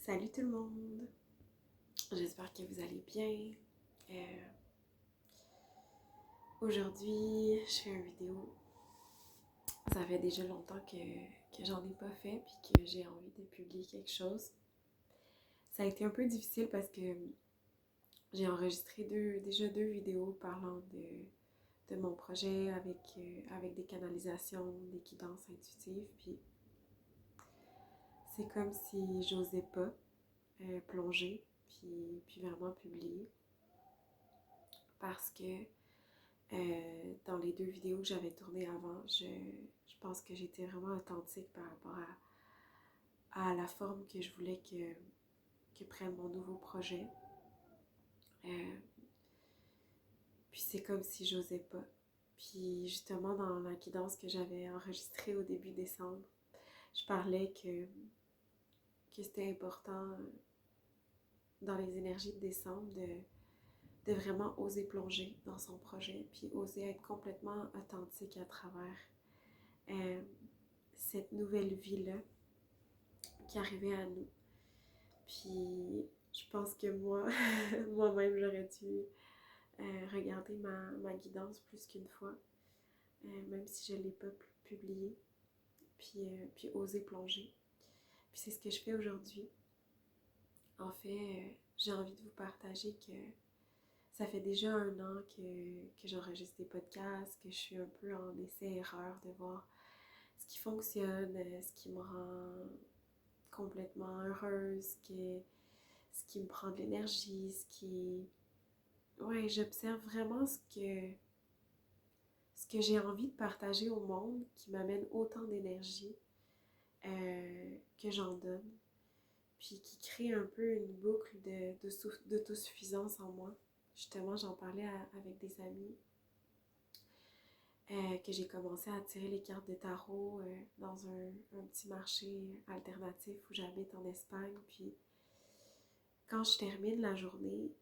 Salut tout le monde! J'espère que vous allez bien. Aujourd'hui, je fais une vidéo. Ça fait déjà longtemps que j'en ai pas fait puis que j'ai envie de publier quelque chose. Ça a été un peu difficile parce que j'ai enregistré déjà deux vidéos parlant de mon projet avec des canalisations, des guidances intuitives. Puis c'est comme si j'osais pas plonger puis vraiment publier parce que dans les deux vidéos que j'avais tournées avant, je pense que j'étais vraiment authentique par rapport à la forme que je voulais que prenne mon nouveau projet. Euh, puis c'est comme si j'osais pas. Puis justement, dans la guidance que j'avais enregistrée au début décembre, je parlais que c'était important dans les énergies de décembre de vraiment oser plonger dans son projet, puis oser être complètement authentique à travers euh, cette nouvelle vie-là qui arrivait à nous. Puis je pense que moi, moi-même, j'aurais dû regarder ma guidance plus qu'une fois, même si je ne l'ai pas publiée, puis oser plonger. Puis c'est ce que je fais aujourd'hui. En fait, j'ai envie de vous partager que ça fait déjà un an que j'enregistre des podcasts, que je suis un peu en essai-erreur de voir ce qui fonctionne, ce qui me rend complètement heureuse, ce qui me prend de l'énergie, ce qui... Ouais, j'observe vraiment ce que j'ai envie de partager au monde qui m'amène autant d'énergie que j'en donne, puis qui crée un peu une boucle d'autosuffisance en moi. Justement, j'en parlais avec des amis que j'ai commencé à tirer les cartes de tarot dans un petit marché alternatif où j'habite en Espagne. Puis quand je termine la journée,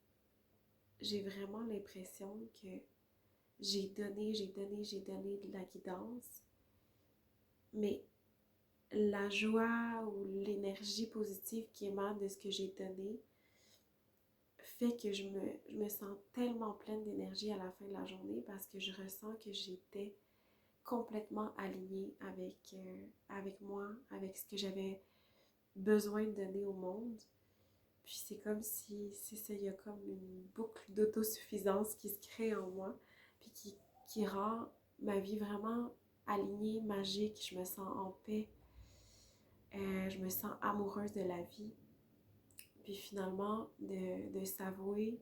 j'ai vraiment l'impression que j'ai donné de la guidance, mais la joie ou l'énergie positive qui émane de ce que j'ai donné fait que je me sens tellement pleine d'énergie à la fin de la journée parce que je ressens que j'étais complètement alignée avec moi, avec ce que j'avais besoin de donner au monde. Puis c'est comme si, c'est ça, il y a comme une boucle d'autosuffisance qui se crée en moi, puis qui rend ma vie vraiment alignée, magique. Je me sens en paix, je me sens amoureuse de la vie. Puis finalement, de s'avouer,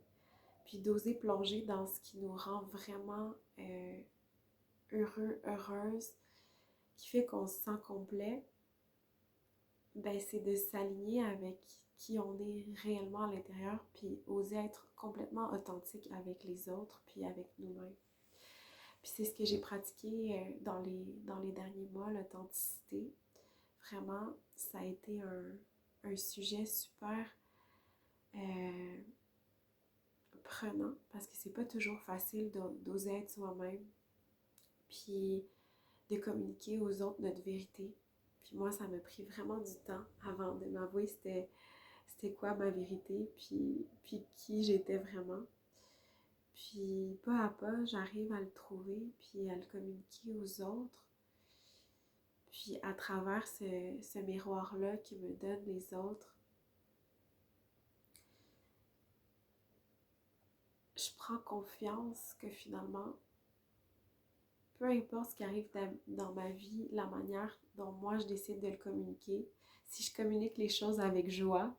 puis d'oser plonger dans ce qui nous rend vraiment heureux, heureuse, qui fait qu'on se sent complet, ben c'est de s'aligner avec qui on est réellement à l'intérieur, puis oser être complètement authentique avec les autres, puis avec nous-mêmes. Puis c'est ce que j'ai pratiqué dans les derniers mois, l'authenticité. Vraiment, ça a été un sujet super euh, prenant, parce que c'est pas toujours facile d'oser être soi-même, puis de communiquer aux autres notre vérité. Puis moi, ça m'a pris vraiment du temps avant de m'avouer c'était quoi ma vérité, puis qui j'étais vraiment. Puis pas à pas, j'arrive à le trouver, puis à le communiquer aux autres. Puis à travers ce miroir-là qui me donne les autres, je prends confiance que finalement, peu importe ce qui arrive dans ma vie, la manière dont moi je décide de le communiquer, si je communique les choses avec joie,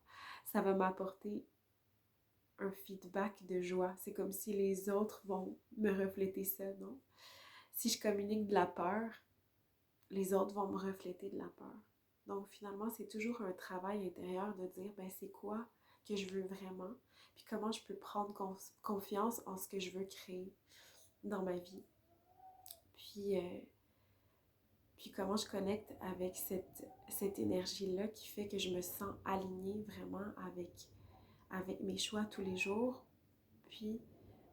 ça va m'apporter un feedback de joie. C'est comme si les autres vont me refléter ça, non? Si je communique de la peur, les autres vont me refléter de la peur. Donc finalement, c'est toujours un travail intérieur de dire, ben c'est quoi que je veux vraiment, puis comment je peux prendre confiance en ce que je veux créer dans ma vie. Puis, puis comment je connecte avec cette énergie-là qui fait que je me sens alignée vraiment avec mes choix tous les jours. Puis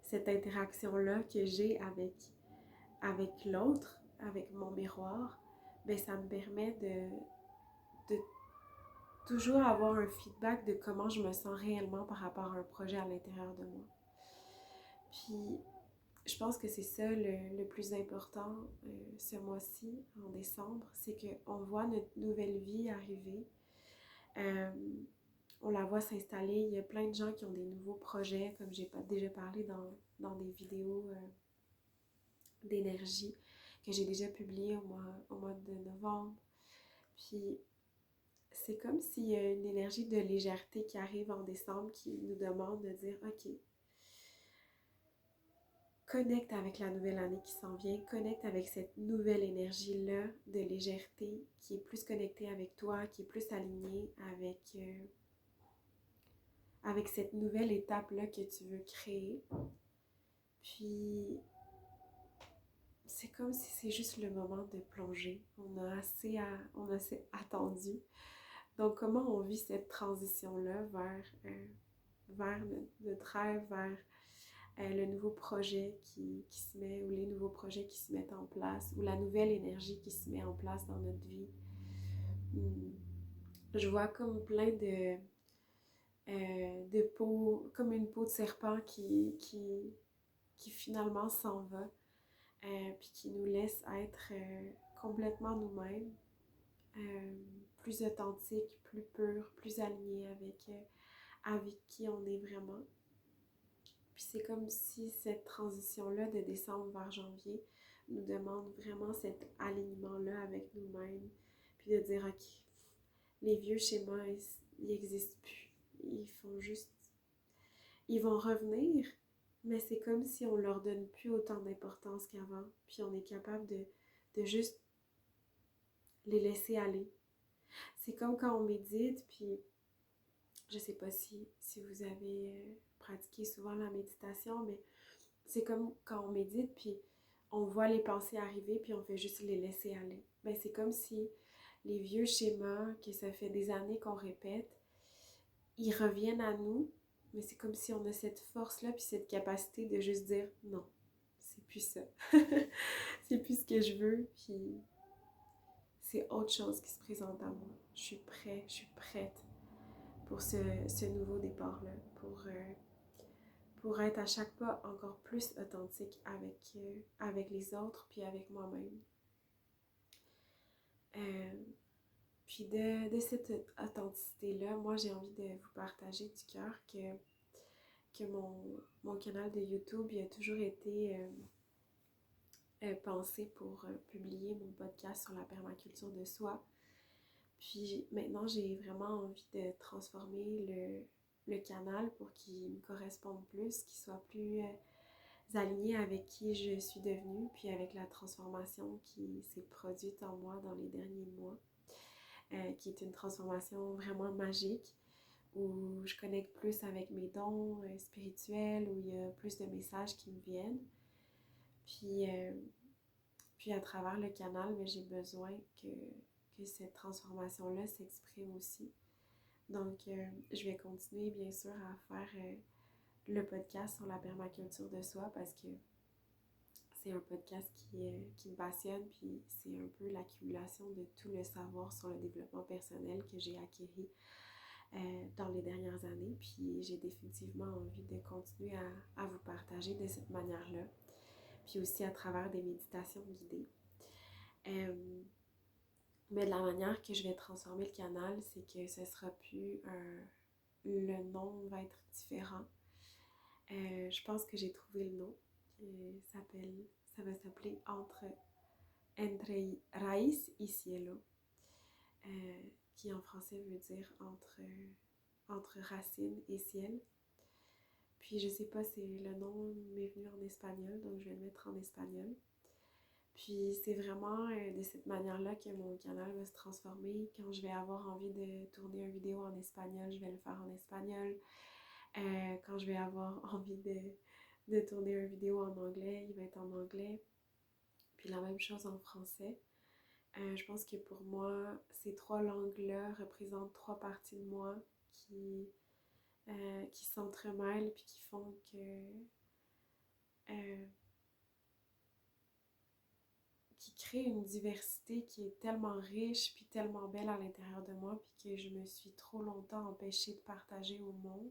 cette interaction-là que j'ai avec l'autre, avec mon miroir, ben ça me permet de toujours avoir un feedback de comment je me sens réellement par rapport à un projet à l'intérieur de moi. Puis, je pense que c'est ça le plus important ce mois-ci, en décembre, c'est qu'on voit notre nouvelle vie arriver. Euh, on la voit s'installer. Il y a plein de gens qui ont des nouveaux projets, comme j'ai déjà parlé dans des vidéos d'énergie que j'ai déjà publiées au mois de novembre. Puis, c'est comme s'il y a une énergie de légèreté qui arrive en décembre qui nous demande de dire, OK, connecte avec la nouvelle année qui s'en vient, connecte avec cette nouvelle énergie-là de légèreté qui est plus connectée avec toi, qui est plus alignée avec cette nouvelle étape-là que tu veux créer. Puis, c'est comme si c'est juste le moment de plonger. On a assez attendu. Donc, comment on vit cette transition-là vers notre rêve, vers le nouveau projet qui se met, ou les nouveaux projets qui se mettent en place, ou la nouvelle énergie qui se met en place dans notre vie. Je vois comme plein de peaux, comme une peau de serpent qui finalement s'en va, puis qui nous laisse être complètement nous-mêmes, plus authentiques, plus purs, plus alignés avec qui on est vraiment. Puis c'est comme si cette transition-là de décembre vers janvier nous demande vraiment cet alignement-là avec nous-mêmes, puis de dire, OK, les vieux schémas, ils n'existent plus. Ils vont revenir, mais c'est comme si on leur donne plus autant d'importance qu'avant, puis on est capable de juste les laisser aller. C'est comme quand on médite, puis je sais pas si vous avez pratiqué souvent la méditation, mais c'est comme quand on médite, puis on voit les pensées arriver, puis on fait juste les laisser aller. Ben, c'est comme si les vieux schémas que ça fait des années qu'on répète, ils reviennent à nous, mais c'est comme si on a cette force-là, puis cette capacité de juste dire non, c'est plus ça. C'est plus ce que je veux, puis c'est autre chose qui se présente à moi. Je suis prête pour ce nouveau départ-là, pour être à chaque pas encore plus authentique avec les autres, puis avec moi-même. Puis de cette authenticité-là, moi j'ai envie de vous partager du cœur que mon canal de YouTube il a toujours été pensé pour publier mon podcast sur la permaculture de soi. Puis maintenant, j'ai vraiment envie de transformer le canal pour qu'il me corresponde plus, qu'il soit plus aligné avec qui je suis devenue, puis avec la transformation qui s'est produite en moi dans les derniers mois, qui est une transformation vraiment magique, où je connecte plus avec mes dons spirituels, où il y a plus de messages qui me viennent. Puis à travers le canal, j'ai besoin que cette transformation-là s'exprime aussi. Donc, je vais continuer, bien sûr, à faire le podcast sur la permaculture de soi parce que c'est un podcast qui me passionne, puis c'est un peu l'accumulation de tout le savoir sur le développement personnel que j'ai acquis dans les dernières années. Puis j'ai définitivement envie de continuer à vous partager de cette manière-là, puis aussi à travers des méditations guidées. Mais de la manière que je vais transformer le canal, c'est que ce sera plus le nom va être différent. Je pense que j'ai trouvé le nom. Ça va s'appeler Entre Raíz y Cielo, qui en français veut dire entre racine et ciel. Puis je sais pas, le nom m'est venu en espagnol, donc je vais le mettre en espagnol. Puis c'est vraiment de cette manière-là que mon canal va se transformer. Quand je vais avoir envie de tourner une vidéo en espagnol, je vais le faire en espagnol. Quand je vais avoir envie de tourner une vidéo en anglais, il va être en anglais. Puis la même chose en français. Je pense que pour moi, ces trois langues-là représentent trois parties de moi qui s'entremêlent puis qui font que... qui crée une diversité qui est tellement riche, puis tellement belle à l'intérieur de moi, puis que je me suis trop longtemps empêchée de partager au monde.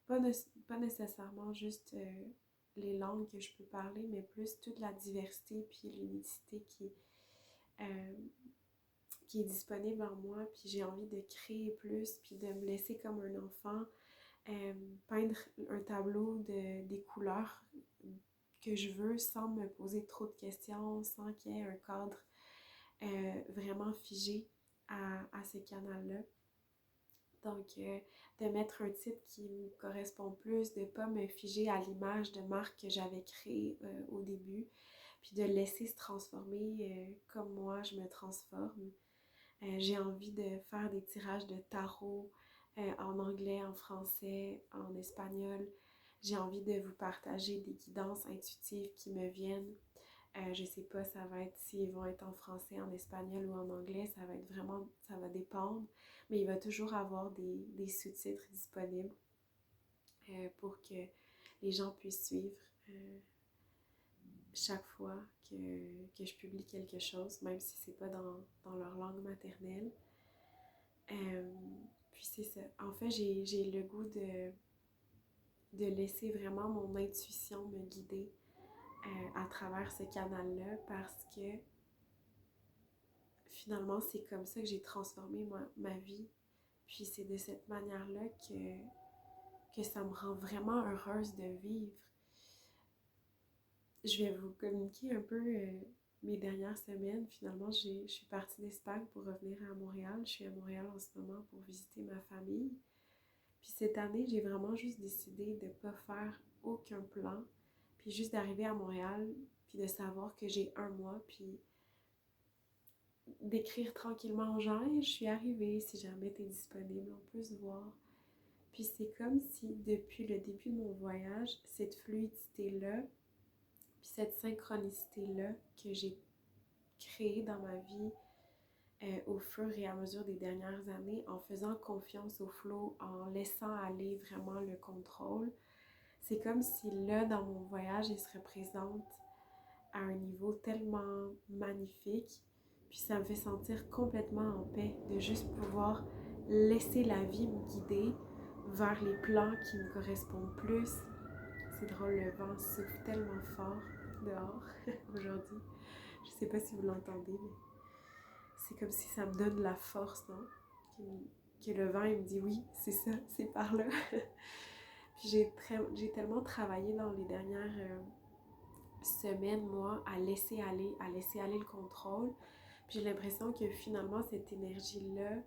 Pas nécessairement juste les langues que je peux parler, mais plus toute la diversité puis l'unicité euh, qui est disponible en moi, puis j'ai envie de créer plus, puis de me laisser comme un enfant, peindre un tableau des couleurs que je veux sans me poser trop de questions, sans qu'il y ait un cadre vraiment figé à ce canal-là. Donc, de mettre un titre qui me correspond plus, de ne pas me figer à l'image de marque que j'avais créée au début, puis de laisser se transformer comme moi je me transforme. J'ai envie de faire des tirages de tarot en anglais, en français, en espagnol. J'ai envie de vous partager des guidances intuitives qui me viennent. Je sais pas, ça va être s'ils vont être en français, en espagnol ou en anglais, ça va être vraiment, ça va dépendre. Mais il va toujours avoir des sous-titres disponibles pour que les gens puissent suivre chaque fois que je publie quelque chose, même si c'est pas dans leur langue maternelle. Puis c'est ça. En fait, j'ai le goût de laisser vraiment mon intuition me guider à travers ce canal-là parce que finalement, c'est comme ça que j'ai transformé ma vie. Puis c'est de cette manière-là que ça me rend vraiment heureuse de vivre. Je vais vous communiquer un peu mes dernières semaines. Finalement, je suis partie d'Espagne pour revenir à Montréal. Je suis à Montréal en ce moment pour visiter ma famille. Puis cette année, j'ai vraiment juste décidé de ne pas faire aucun plan. Puis juste d'arriver à Montréal, puis de savoir que j'ai un mois, puis d'écrire tranquillement aux gens. Et je suis arrivée, si jamais t'es disponible, on peut se voir. Puis c'est comme si depuis le début de mon voyage, cette fluidité-là, puis cette synchronicité-là que j'ai créée dans ma vie au fur et à mesure des dernières années, en faisant confiance au flow, en laissant aller vraiment le contrôle, c'est comme si là, dans mon voyage, il se représente à un niveau tellement magnifique, puis ça me fait sentir complètement en paix de juste pouvoir laisser la vie me guider vers les plans qui me correspondent plus. C'est drôle, le vent souffle tellement fort dehors aujourd'hui. Je sais pas si vous l'entendez, mais c'est comme si ça me donne la force, non? Que le vent, il me dit oui, c'est ça, c'est par là. Puis j'ai tellement travaillé dans les dernières semaines, moi, à laisser aller le contrôle. Puis j'ai l'impression que finalement, cette énergie-là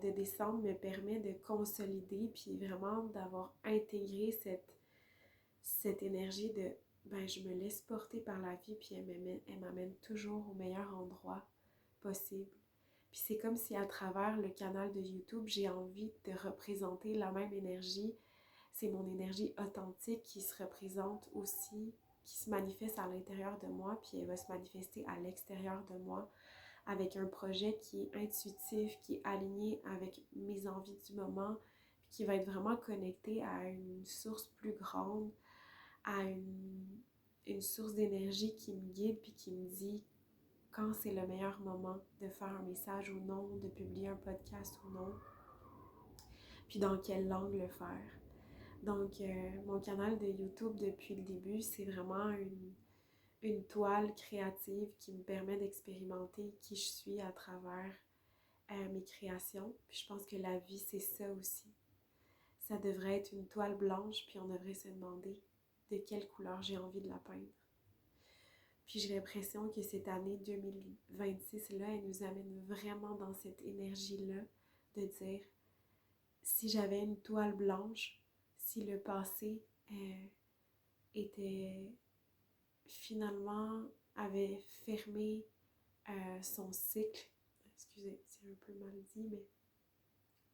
de décembre me permet de consolider, puis vraiment d'avoir intégré cette énergie de, ben, je me laisse porter par la vie, puis elle m'amène toujours au meilleur endroit possible. Puis c'est comme si à travers le canal de YouTube, j'ai envie de représenter la même énergie. C'est mon énergie authentique qui se représente aussi, qui se manifeste à l'intérieur de moi, puis elle va se manifester à l'extérieur de moi avec un projet qui est intuitif, qui est aligné avec mes envies du moment, puis qui va être vraiment connecté à une source plus grande, à une source d'énergie qui me guide, puis qui me dit quand c'est le meilleur moment de faire un message ou non, de publier un podcast ou non, puis dans quelle langue le faire. Donc, mon canal de YouTube depuis le début, c'est vraiment une toile créative qui me permet d'expérimenter qui je suis à travers mes créations. Puis je pense que la vie, c'est ça aussi. Ça devrait être une toile blanche, puis on devrait se demander de quelle couleur j'ai envie de la peindre. Puis j'ai l'impression que cette année 2026-là, elle nous amène vraiment dans cette énergie-là de dire, si j'avais une toile blanche, si le passé était finalement, avait fermé son cycle, excusez, c'est un peu mal dit, mais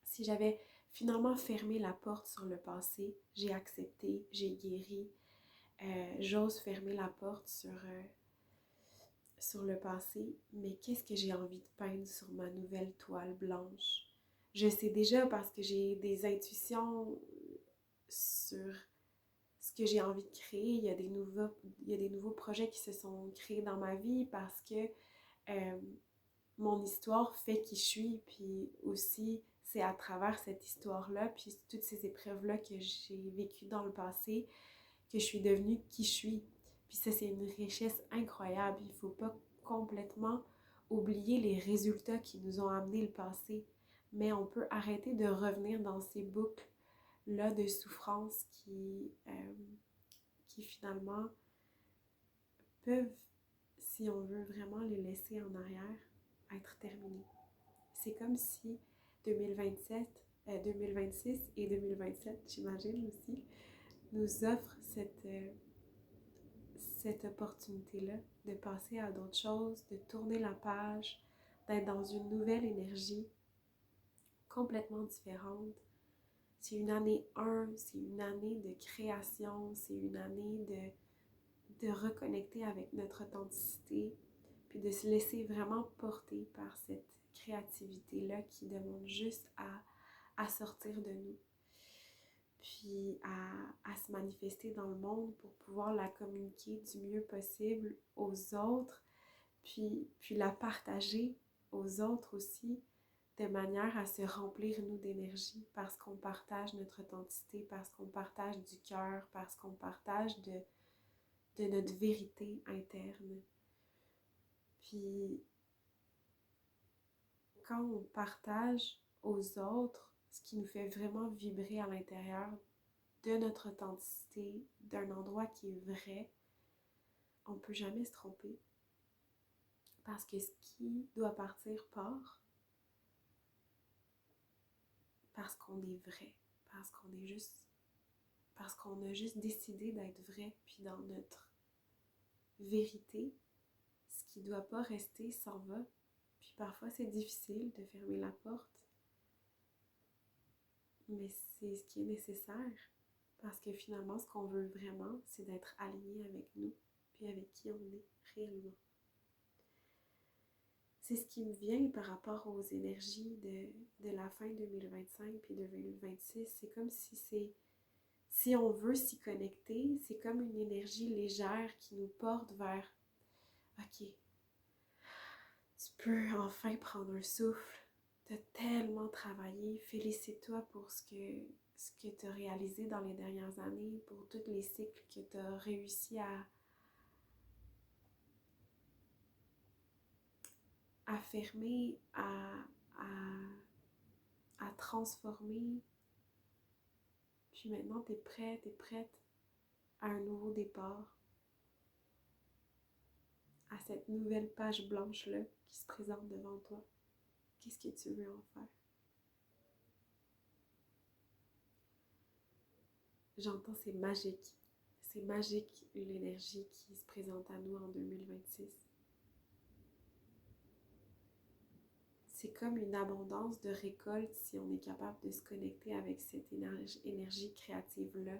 si j'avais finalement fermé la porte sur le passé, j'ai accepté, j'ai guéri, j'ose fermer la porte sur le passé, mais qu'est-ce que j'ai envie de peindre sur ma nouvelle toile blanche? Je sais déjà parce que j'ai des intuitions sur ce que j'ai envie de créer. Il y a des nouveaux projets qui se sont créés dans ma vie parce que euh, mon histoire fait qui je suis, puis aussi c'est à travers cette histoire-là, puis toutes ces épreuves-là que j'ai vécues dans le passé, que je suis devenue qui je suis. Puis ça, c'est une richesse incroyable. Il ne faut pas complètement oublier les résultats qui nous ont amené le passé, mais on peut arrêter de revenir dans ces boucles-là de souffrance qui finalement peuvent, si on veut vraiment les laisser en arrière, être terminées. C'est comme si 2027, 2026 et 2027, j'imagine aussi, nous offrent cette opportunité-là de passer à d'autres choses, de tourner la page, d'être dans une nouvelle énergie complètement différente. C'est une année 1, c'est une année de création, c'est une année de reconnecter avec notre authenticité, puis de se laisser vraiment porter par cette créativité-là qui demande juste à sortir de nous, puis à se manifester dans le monde pour pouvoir la communiquer du mieux possible aux autres, puis la partager aux autres aussi, de manière à se remplir, nous, d'énergie, parce qu'on partage notre authenticité, parce qu'on partage du cœur, parce qu'on partage de notre vérité interne. Puis, quand on partage aux autres ce qui nous fait vraiment vibrer à l'intérieur de notre authenticité, d'un endroit qui est vrai, on ne peut jamais se tromper. Parce que ce qui doit partir part, parce qu'on est vrai, parce qu'on a juste décidé d'être vrai, puis dans notre vérité, ce qui ne doit pas rester s'en va. Puis parfois c'est difficile de fermer la porte, mais c'est ce qui est nécessaire. Parce que finalement, ce qu'on veut vraiment, c'est d'être aligné avec nous, puis avec qui on est réellement. C'est ce qui me vient par rapport aux énergies de la fin 2025 puis 2026. C'est comme si on veut s'y connecter, c'est comme une énergie légère qui nous porte vers OK, tu peux enfin prendre un souffle. Tu as tellement travaillé. Félicite-toi pour ce que tu as réalisé dans les dernières années, pour tous les cycles que tu as réussi à fermer, à transformer. Puis maintenant, tu es prêt, tu es prête à un nouveau départ, à cette nouvelle page blanche-là qui se présente devant toi. Qu'est-ce que tu veux en faire? J'entends, c'est magique. C'est magique l'énergie qui se présente à nous en 2026. C'est comme une abondance de récolte si on est capable de se connecter avec cette énergie créative-là.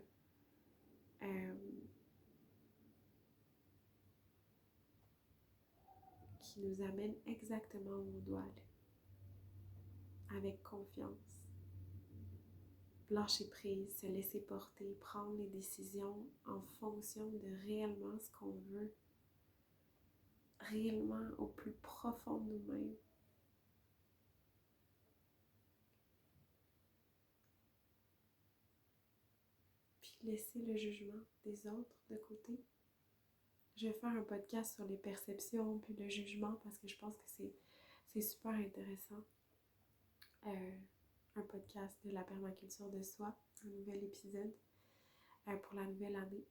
Qui nous amène exactement où on doit aller. Avec confiance. Lâcher prise, se laisser porter, prendre les décisions en fonction de réellement ce qu'on veut, réellement au plus profond de nous-mêmes. Puis laisser le jugement des autres de côté. Je vais faire un podcast sur les perceptions puis le jugement parce que je pense que c'est super intéressant. Un podcast de la permaculture de soi, un nouvel épisode pour la nouvelle année.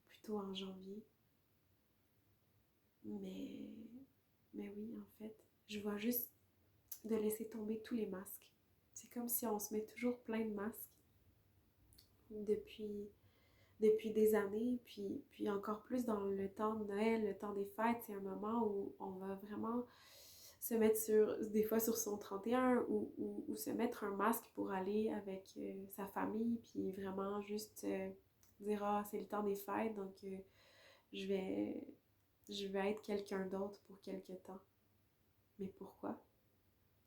Plutôt en janvier. Mais oui, en fait, je vois juste de laisser tomber tous les masques. C'est comme si on se met toujours plein de masques depuis des années, puis encore plus dans le temps de Noël, le temps des fêtes, c'est un moment où on va vraiment se mettre des fois sur son 31 ou se mettre un masque pour aller avec sa famille, puis vraiment juste dire « Ah, c'est le temps des fêtes, donc je vais être quelqu'un d'autre pour quelque temps. » Mais pourquoi?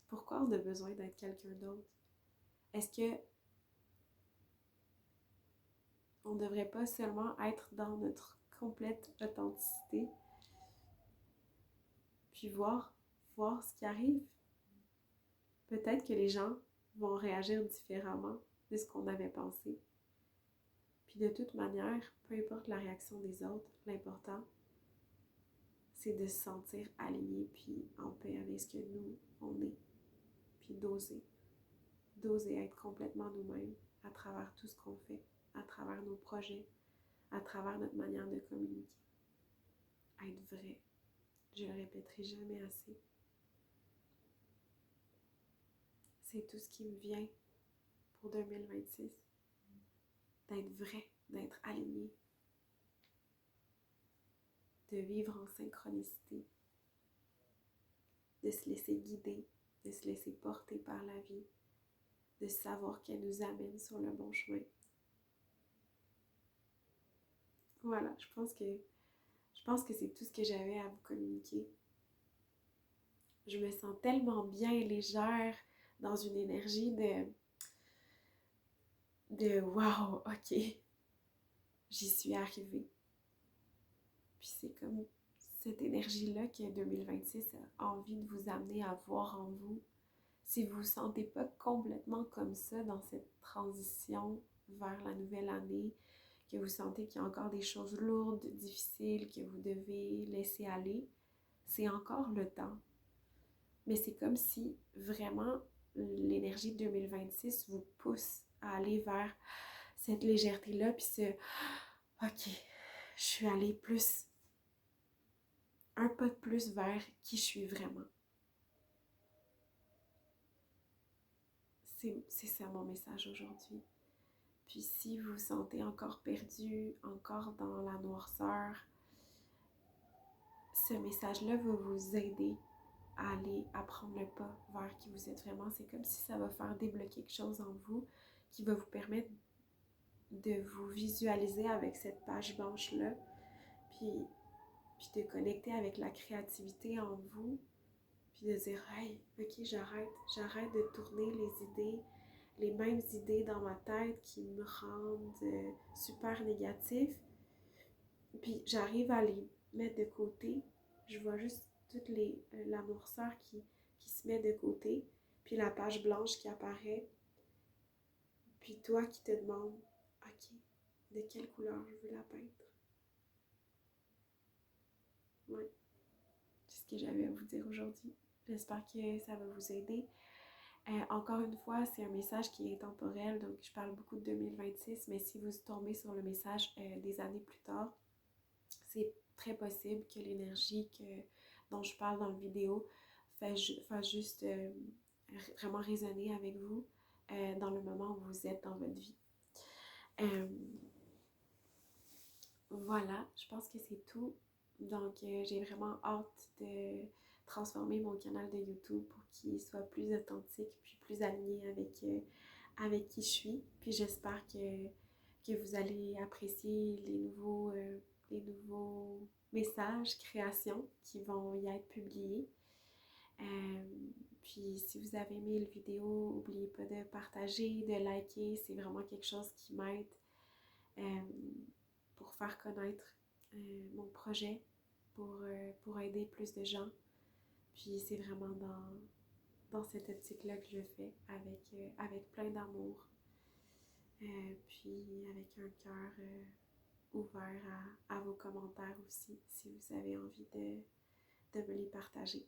Pourquoi on a besoin d'être quelqu'un d'autre? Est-ce que On ne devrait pas seulement être dans notre complète authenticité, puis voir ce qui arrive. Peut-être que les gens vont réagir différemment de ce qu'on avait pensé. Puis de toute manière, peu importe la réaction des autres, l'important, c'est de se sentir aligné puis en paix avec ce que nous, on est. Puis d'oser être complètement nous-mêmes à travers tout ce qu'on fait, à travers nos projets, à travers notre manière de communiquer. Être vrai. Je le répéterai jamais assez. C'est tout ce qui me vient pour 2026. D'être vrai, d'être aligné, de vivre en synchronicité, de se laisser guider, de se laisser porter par la vie, de savoir qu'elle nous amène sur le bon chemin. Voilà, je pense que c'est tout ce que j'avais à vous communiquer. Je me sens tellement bien légère dans une énergie de wow, ok, j'y suis arrivée. Puis c'est comme cette énergie-là que 2026 a envie de vous amener à voir en vous. Si vous ne vous sentez pas complètement comme ça dans cette transition vers la nouvelle année, que vous sentez qu'il y a encore des choses lourdes, difficiles, que vous devez laisser aller, c'est encore le temps. Mais c'est comme si vraiment l'énergie de 2026 vous pousse à aller vers cette légèreté-là, puis ok, je suis allée un pas de plus vers qui je suis vraiment. C'est ça mon message aujourd'hui. Puis si vous vous sentez encore perdu, encore dans la noirceur, ce message-là va vous aider à aller à prendre le pas vers qui vous êtes vraiment. C'est comme si ça va faire débloquer quelque chose en vous qui va vous permettre de vous visualiser avec cette page blanche-là, puis de connecter avec la créativité en vous, puis de dire « Hey, ok, j'arrête de tourner les mêmes idées dans ma tête qui me rendent super négatif, puis j'arrive à les mettre de côté. Je vois juste toute l'amorceur qui se met de côté, puis la page blanche qui apparaît, puis toi qui te demandes « Ok, de quelle couleur je veux la peindre? » Ouais, c'est ce que j'avais à vous dire aujourd'hui. J'espère que ça va vous aider. Encore une fois, c'est un message qui est intemporel, donc je parle beaucoup de 2026, mais si vous tombez sur le message des années plus tard, c'est très possible que l'énergie dont je parle dans la vidéo fasse juste vraiment résonner avec vous dans le moment où vous êtes dans votre vie. Voilà, je pense que c'est tout. Donc, j'ai vraiment hâte de transformer mon canal de YouTube pour qu'il soit plus authentique puis plus aligné avec qui je suis. Puis j'espère que vous allez apprécier les nouveaux messages, créations qui vont y être publiés. Euh, Puis si vous avez aimé la vidéo, n'oubliez pas de partager, de liker. C'est vraiment quelque chose qui m'aide pour faire connaître mon projet, pour aider plus de gens. Puis c'est vraiment dans cette optique-là que je le fais, avec plein d'amour. Puis avec un cœur ouvert à vos commentaires aussi, si vous avez envie de me les partager.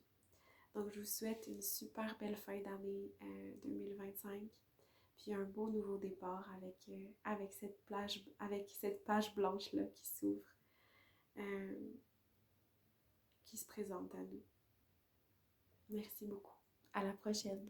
Donc je vous souhaite une super belle fin d'année 2025, puis un beau nouveau départ avec cette page blanche-là qui s'ouvre, qui se présente à nous. Merci beaucoup. À la prochaine.